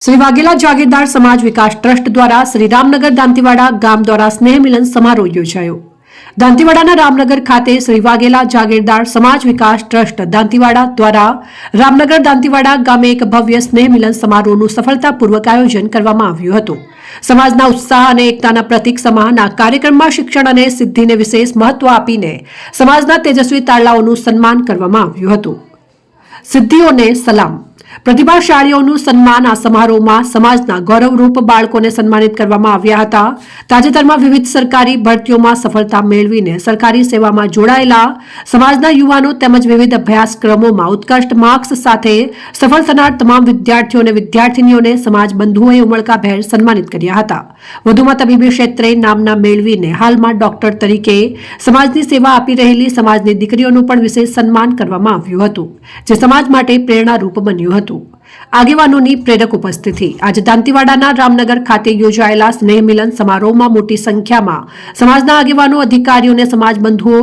श्री वाघेला जागीरदार समाज विकास ट्रस्ट द्वारा श्री रामनगर दांतीवाड़ा गाम द्वारा स्नेह मिलन समारोह योजायो। दांतीवाड़ा रामनगर खाते श्री वाघेला जागीरदार समाज विकास ट्रस्ट दांतीवाड़ा द्वारा रामनगर दांतीवाड़ा गामे एक भव्य स्नेह मिलन समारोहનું સફળતાપૂર્વક આયોજન કરવામાં આવ્યું હતું। સમાજના ઉત્સાહ અને એકતાના પ્રતીક સમાન આ કાર્યક્રમમાં શિક્ષણ અને સિદ્ધિને વિશેષ મહત્વ આપીને સમાજના તેજસ્વી તારલાઓનું સન્માન કરવામાં આવ્યું હતું। સિદ્ધિઓને સલામ। પ્રતિભાશાળીઓનું સન્માન આ સમારોહમાં સમાજના ગૌરવરૂપ બાળકોને સન્માનિત કરવામાં આવ્યા હતા। તાજેતરમાં વિવિધ સરકારી ભરતીઓમાં સફળતા મેળવીને સરકારી સેવામાં જોડાયેલા સમાજના યુવાનો તેમજ વિવિધ અભ્યાસક્રમોમાં ઉત્કૃષ્ટ માર્ક્સ સાથે સફળ થનાર તમામ વિદ્યાર્થીઓ અને વિદ્યાર્થીનીઓને સમાજ બંધુઓએ ઉમળકાભેર સન્માનિત કર્યા હતા। વધુમાં તબીબી ક્ષેત્રે નામના મેળવીને હાલમાં ડોક્ટર તરીકે સમાજની સેવા આપી રહેલી સમાજની દીકરીઓનું પણ વિશેષ સન્માન કરવામાં આવ્યું હતું, જે સમાજ માટે પ્રેરણારૂપ બન્યું હતું। આગેવાનોની પ્રેરક ઉપસ્થિતિ। આજે દાંતીવાડાના રામનગર ખાતે યોજાયેલા સ્નેહ મિલન સમારોહમાં મોટી સંખ્યામાં સમાજના આગેવાનો, અધિકારીઓ અને સમાજ બંધુઓ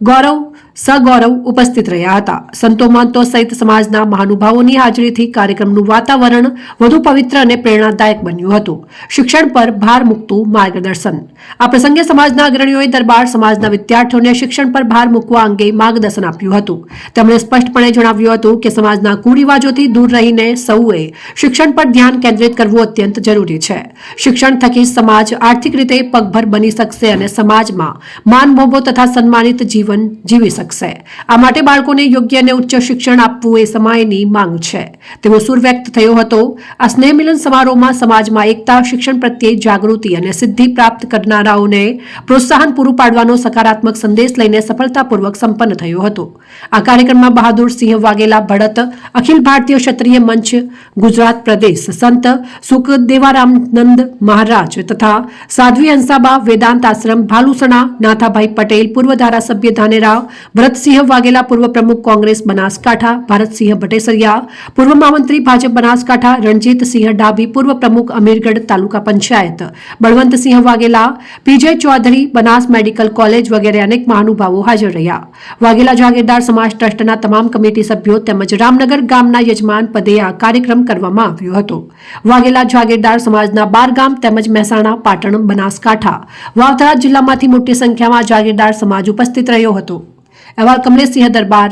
ગૌરવ સગૌરવ ઉપસ્થિત રહ્યા હતા। સંતો મહંતો સહિત સમાજના મહાનુભાવોની હાજરીથી કાર્યક્રમનું વાતાવરણ વધુ પવિત્ર અને પ્રેરણાદાયક બન્યું હતું। શિક્ષણ પર ભાર મૂકતું માર્ગદર્શન। આ પ્રસંગે સમાજના અગ્રણીઓએ દરબાર સમાજના વિદ્યાર્થીઓને શિક્ષણ પર ભાર મૂકવા અંગે માર્ગદર્શન આપ્યું હતું। તેમણે સ્પષ્ટપણે જણાવ્યું હતું કે સમાજના કુરિવાજોથી દૂર રહીને સૌએ શિક્ષણ પર ધ્યાન કેન્દ્રિત કરવું અત્યંત જરૂરી છે। શિક્ષણ થકી સમાજ આર્થિક રીતે પગભર બની શકશે અને સમાજમાં માનભોભો તથા સન્માનિત જીવન જીવી શકશે। આ માટે બાળકોને યોગ્ય અને ઉચ્ચ શિક્ષણ આપવું એ સમયની માંગ છે તેવો સૂર વ્યક્ત થયો હતો। આ સ્નેહ મિલન સમારોહમાં સમાજમાં એકતા, શિક્ષણ પ્રત્યે જાગૃતિ અને સિદ્ધિ પ્રાપ્ત કરનારાઓને પ્રોત્સાહન પૂરું પાડવાનો સકારાત્મક સંદેશ લઈને સફળતાપૂર્વક સંપન્ન થયો હતો। આ કાર્યક્રમમાં બહાદુર સિંહ વાઘેલા ભડત, અખિલ ભારતીય ક્ષત્રિય મંચ गुजरात प्रदेश संत सुखदेवारामनंद महाराज तथा साध्वी हंसाबा वेदांत आश्रम भालुसणा, नाथाभाई पटेल पूर्व धारासभ्य धानेराव, भरतसिंह वाघेला पूर्व प्रमुख कांग्रेस बनासकांठा, भारतसिंह भटेसरिया पूर्व महामंत्री भाजप बनासकांठा, रणजीत सिंह डाभी पूर्व प्रमुख अमीरगढ़ तालुका पंचायत, बलवंत सिंह वाघेला, पीजे चौधरी बनास मेडिकल कॉलेज वगैरह अनेक महानुभावों हाजर रह्या। वाघेला जागीरदार समाज ट्रस्टना तमाम कमिटी सभ्यों તેમજ રામનગર ગામના યજમાન પદે આ કાર્યક્રમ કરવામાં આવ્યો હતો। વાઘેલા જાગીરદાર સમાજના 12 ગામ તેમજ મહેસાણા, પાટણ, બનાસકાંઠા, વાવથરા જિલ્લામાંથી મોટી સંખ્યામાં જાગીરદાર સમાજ ઉપસ્થિત રહ્યો હતો। અહેવાલ કમલેશસિંહ દરબાર।